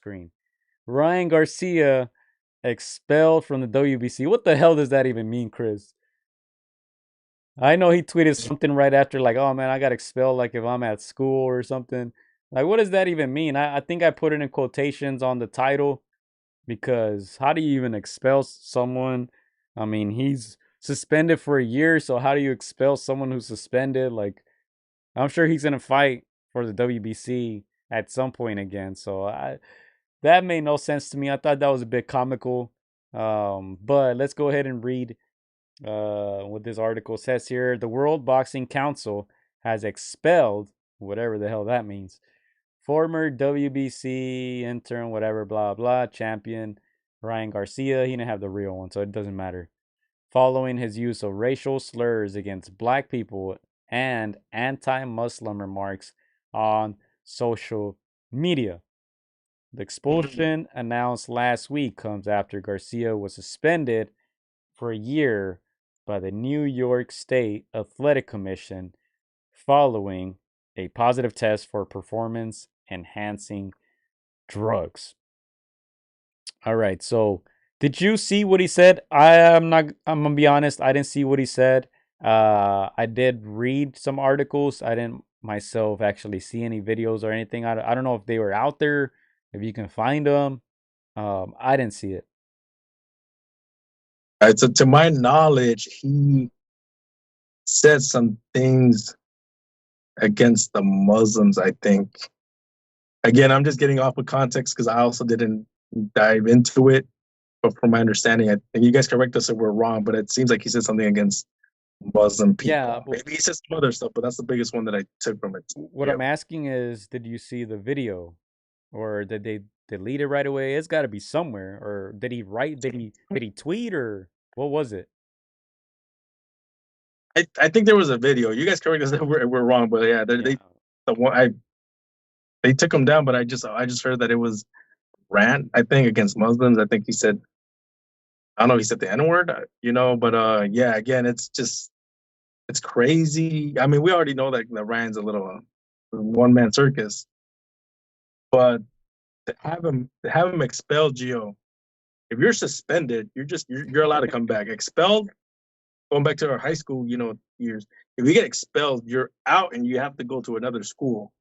screen. Ryan Garcia expelled from the WBC. What the hell does that even mean, Chris? I know he tweeted something right after, like, "Oh man, I got expelled. Like if I'm at school or something." Like, what does that even mean? I think I put it in quotations on the title because how do you even expel someone? I mean, he's suspended for a year, so how do you expel someone who's suspended? Like, I'm sure he's gonna fight for the WBC at some point again. So that made no sense to me. I thought that was a bit comical. But let's go ahead and read what this article says here. The World Boxing Council has expelled, whatever the hell that means, former WBC intern, whatever, blah, blah, champion Ryan Garcia. He didn't have the real one, so it doesn't matter. Following his use of racial slurs against black people and anti Muslim remarks on social media. The expulsion announced last week comes after Garcia was suspended for a year by the New York State Athletic Commission following a positive test for performance enhancing drugs. All right, so did you see what he said? I'm gonna be honest, I didn't see what he said. I did read some articles. I didn't myself actually see any videos or anything. I don't know if they were out there, if you can find them. I didn't see it. So to my knowledge, he said some things against the Muslims, I think. Again, I'm just getting off of context because I also didn't dive into it. But from my understanding, I think you guys correct us if we're wrong, but it seems like he said something against Muslim Yeah, people. Maybe he said some other stuff, but that's the biggest one that I took from it. what Yeah. I'm asking is, did you see the video, or did they delete it right away? It's got to be somewhere. Or did he write? Did he tweet, or what was it? I think there was a video. You guys correct us if we're wrong, but yeah, Yeah. the one they took him down, but I just heard that it was rant. I think against Muslims. I think he said I don't know. He said the N word, but yeah. Again, it's crazy. I mean, we already know that the rant's a little one man circus, but to have him expelled, Gio. If you're suspended, you're allowed to come back. Expelled, going back to our high school, years. If you get expelled, you're out and you have to go to another school.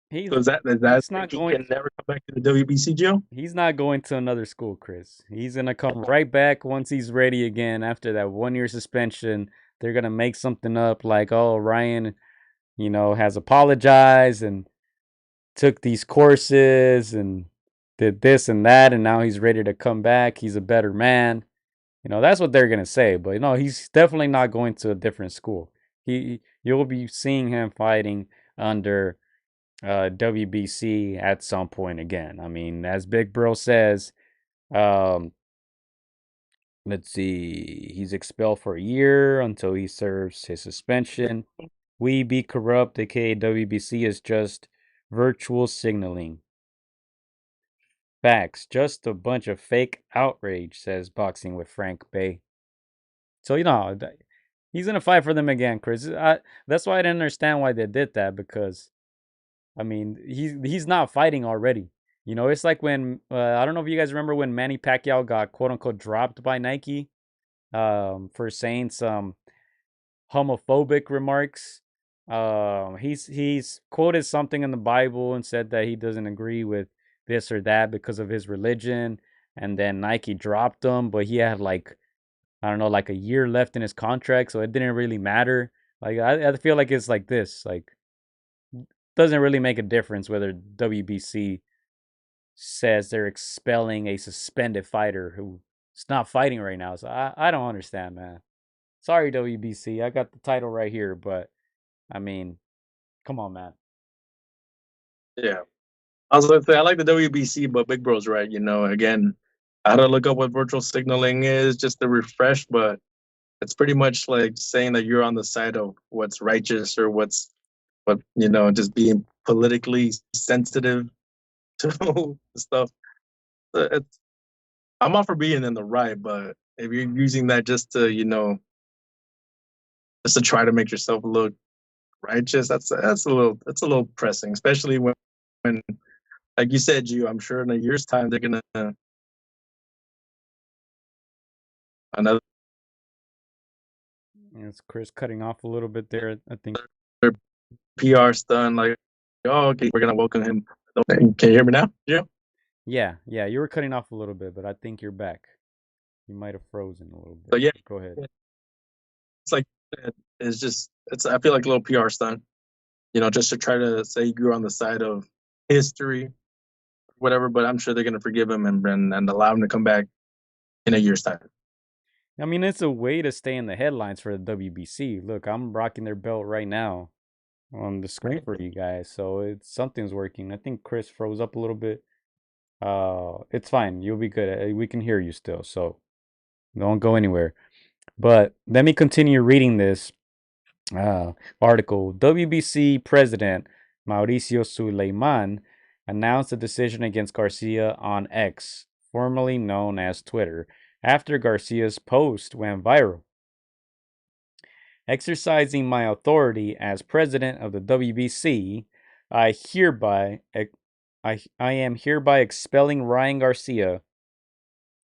He's So is that he's not he going. can never come back to the WBC, Gio? He's not going to another school, Chris. He's gonna come right back once he's ready again after that 1 year suspension. They're gonna make something up like, oh, Ryan, has apologized and took these courses and did this and that, and now he's ready to come back. He's a better man. That's what they're gonna say. But he's definitely not going to a different school. You'll be seeing him fighting under WBC at some point again. I mean, as Big Bro says, um, let's see, he's expelled for a year until he serves his suspension. We Be Corrupt, aka WBC, is just virtual signaling. Facts, just a bunch of fake outrage, says Boxing with Frank Bay. So, he's going to fight for them again, Chris. That's why I didn't understand why they did that because I mean, he's not fighting already. It's like when I don't know if you guys remember when Manny Pacquiao got quote unquote dropped by Nike for saying some homophobic remarks. He's quoted something in the Bible and said that he doesn't agree with this or that because of his religion, and then Nike dropped him, but he had like I don't know, like a year left in his contract, so it didn't really matter. Like I feel like it's like this, like doesn't really make a difference whether WBC says they're expelling a suspended fighter who's not fighting right now. So I don't understand, man. Sorry, WBC. I got the title right here, but I mean, come on, man. Yeah. I was going to say I like the WBC, but Big Bro's right. Again, I had to look up what virtual signaling is just to refresh, but it's pretty much like saying that you're on the side of what's righteous or just being politically sensitive to stuff. It's, I'm all for being in the right, but if you're using that just to try to make yourself look righteous, that's a little pressing, especially when like you said, I'm sure in a year's time they're gonna another It's Chris cutting off a little bit there. I think. PR stunt. Like, oh, okay, we're gonna welcome him. Can you hear me now? Yeah. Yeah, yeah, you were cutting off a little bit, but I think you're back. You might have frozen a little So bit. yeah, Go ahead. it's like it's just it's. I feel like a little PR stunt. Just to try to say you're on the side of history, whatever. But I'm sure they're gonna forgive him and allow him to come back in a year's time. I mean, it's a way to stay in the headlines for the WBC. Look, I'm rocking their belt right now on the screen for you guys, so it's something's working. I think Chris froze up a little bit. It's fine. You'll be good. We can hear you still, so don't go anywhere. But let me continue reading this article. WBC President Mauricio Suleiman announced a decision against Garcia on X, formerly known as Twitter, after Garcia's post went viral. Exercising my authority as president of the WBC, I am hereby expelling Ryan Garcia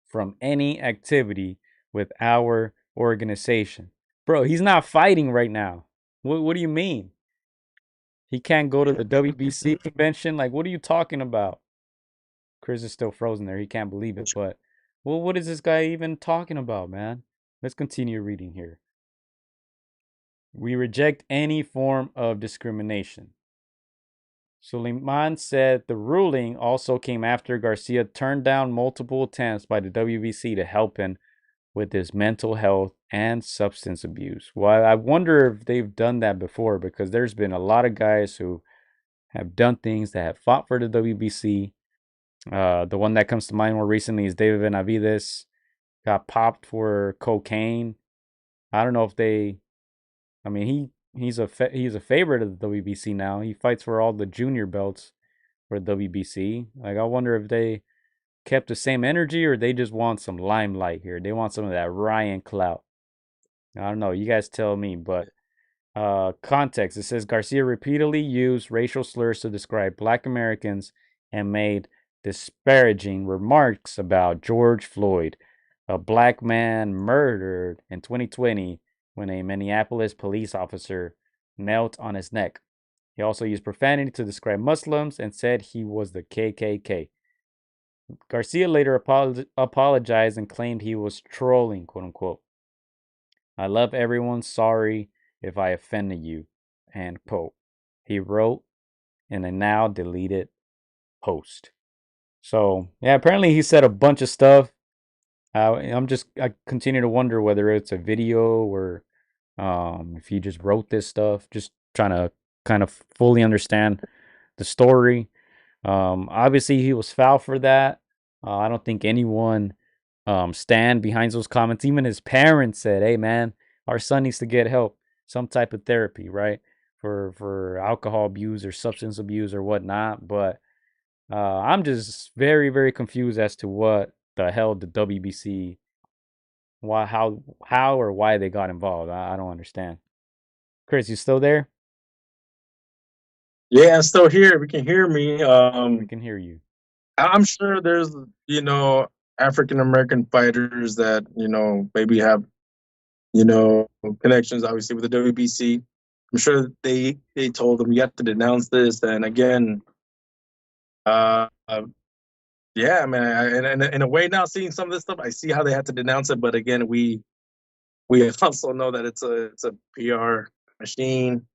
from any activity with our organization. Bro, he's not fighting right now. What do you mean? He can't go to the WBC convention? Like, what are you talking about? Chris is still frozen there. He can't believe it. But, well, what is this guy even talking about, man? Let's continue reading here. We reject any form of discrimination. Suleiman said the ruling also came after Garcia turned down multiple attempts by the WBC to help him with his mental health and substance abuse. Well, I wonder if they've done that before, because there's been a lot of guys who have done things that have fought for the WBC. The one that comes to mind more recently is David Benavides, got popped for cocaine. I don't know if they. I mean, he's a favorite of the WBC now. He fights for all the junior belts for WBC. Like, I wonder if they kept the same energy, or they just want some limelight here. They want some of that Ryan clout. I don't know. You guys tell me. But context, it says Garcia repeatedly used racial slurs to describe black Americans and made disparaging remarks about George Floyd, a black man murdered in 2020 when a Minneapolis police officer knelt on his neck. He also used profanity to describe Muslims and said he was the KKK. Garcia later apologized and claimed he was trolling, quote unquote. I love everyone. Sorry if I offended you. End quote. He wrote in a now deleted post. So, yeah, apparently he said a bunch of stuff. I continue to wonder whether it's a video or if he just wrote this stuff. Just trying to kind of fully understand the story. Obviously, he was foul for that. I don't think anyone stand behind those comments. Even his parents said, "Hey, man, our son needs to get help, some type of therapy, right, for alcohol abuse or substance abuse or whatnot." But I'm just very, very confused as to what the hell the WBC, why, how or why they got involved. I don't understand. Chris, you still there? Yeah, I'm still here. We can hear me. We can hear you. I'm sure there's African American fighters that maybe have connections, obviously, with the WBC. I'm sure they told them you have to denounce this. And again, uh, yeah, I mean, in a way, now seeing some of this stuff, I see how they had to denounce it. But again, we also know that it's a PR machine.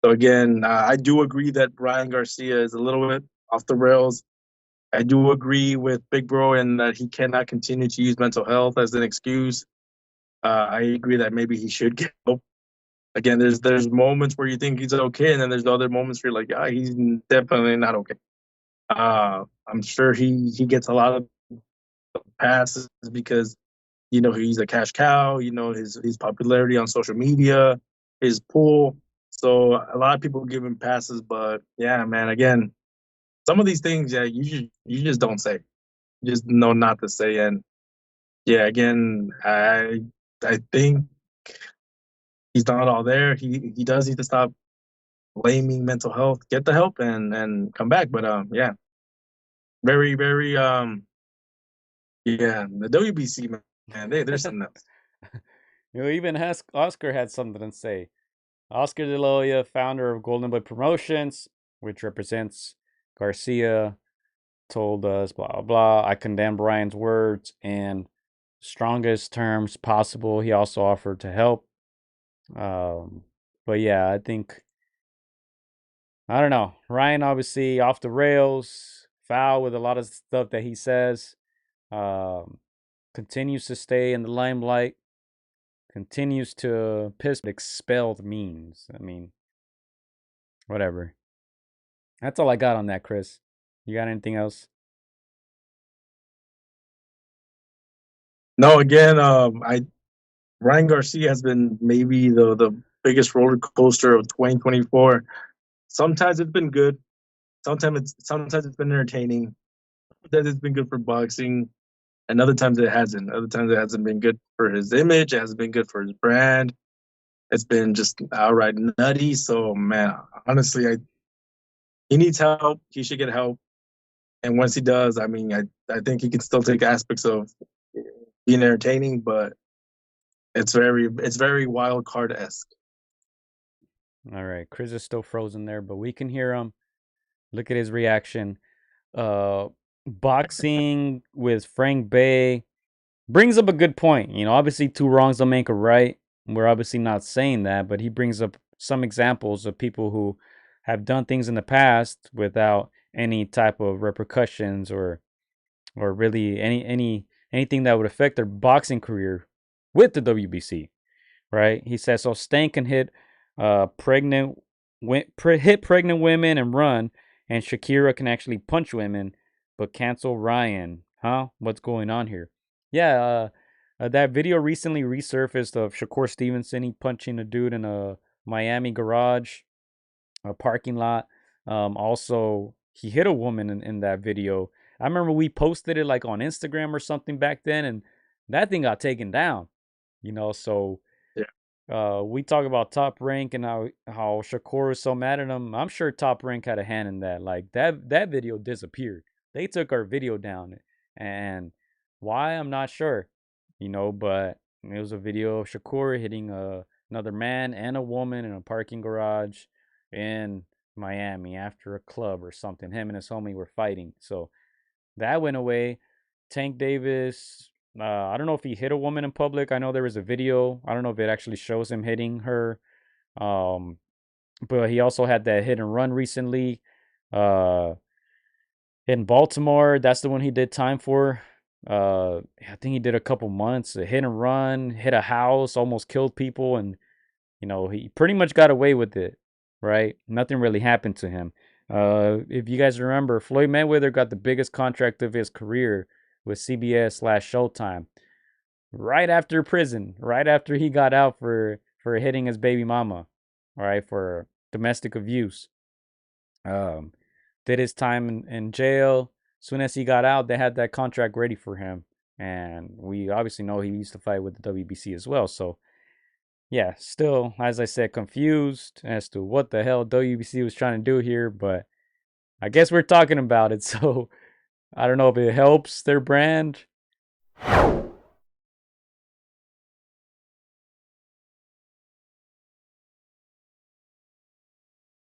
So again, I do agree that Brian Garcia is a little bit off the rails. I do agree with Big Bro in that he cannot continue to use mental health as an excuse. I agree that maybe he should get help. Again, there's moments where you think he's okay, and then there's other moments where you're like, yeah, he's definitely not okay. I'm sure he gets a lot of passes because he's a cash cow. His popularity on social media, his pull. So a lot of people give him passes, but yeah, man. Again, some of these things, yeah, you just don't say. You just know not to say, and yeah, again, I think he's not all there. He does need to stop blaming mental health, get the help, and come back. But yeah, very, very yeah, the WBC man, they're something else. Even Oscar had something to say. Oscar De La Hoya, founder of Golden Boy Promotions, which represents Garcia, told us blah blah blah. I condemned Brian's words in strongest terms possible. He also offered to help. Um, but yeah, I think I don't know. Ryan obviously off the rails, foul with a lot of stuff that he says. Um, Continues to stay in the limelight. Continues to piss. Expelled means. I mean, whatever. That's all I got on that, Chris. You got anything else? No, again, I Ryan Garcia has been maybe the biggest roller coaster of 2024. Sometimes it's been good. Sometimes it's been entertaining. Sometimes it's been good for boxing, and other times it hasn't. Other times it hasn't been good for his image. It hasn't been good for his brand. It's been just outright nutty. So man, honestly, he needs help. He should get help. And once he does, I mean, I think he can still take aspects of being entertaining, but it's very wild card esque. All right, Chris is still frozen there, but we can hear him. Look at his reaction. Uh, Boxing with Frank Bay brings up a good point. Obviously, two wrongs don't make a right. We're obviously not saying that, but he brings up some examples of people who have done things in the past without any type of repercussions or really anything that would affect their boxing career with the WBC. Right? He says so. Stan can hit pregnant hit pregnant women and run, and Shakira can actually punch women, but cancel Ryan. Huh? What's going on here? Yeah, that video recently resurfaced of Shakur Stevenson. He punching a dude in a Miami garage, a parking lot. Also, he hit a woman in that video. I remember we posted it like on Instagram or something back then, and that thing got taken down. So Yeah, we talk about Top Rank and how Shakur is so mad at him. I'm sure Top Rank had a hand in that. Like that video disappeared. They took our video down, and why I'm not sure. But it was a video of Shakur hitting another man and a woman in a parking garage in Miami after a club or something. Him and his homie were fighting, so that went away. Tank Davis, I don't know if he hit a woman in public. I know there was a video. I don't know if it actually shows him hitting her. Um, but he also had that hit and run recently. Uh, in Baltimore, that's the one he did time for. I think he did a couple months. A hit and run, hit a house, almost killed people, and he pretty much got away with it, right? Nothing really happened to him. If you guys remember, Floyd Mayweather got the biggest contract of his career with CBS/Showtime right after prison, right after he got out for hitting his baby mama, all right, for domestic abuse. Um, did his time in jail. Soon as he got out, they had that contract ready for him, and we obviously know he used to fight with the WBC as well. So yeah, still, as I said, confused as to what the hell WBC was trying to do here, but I guess we're talking about it, so I don't know if it helps their brand.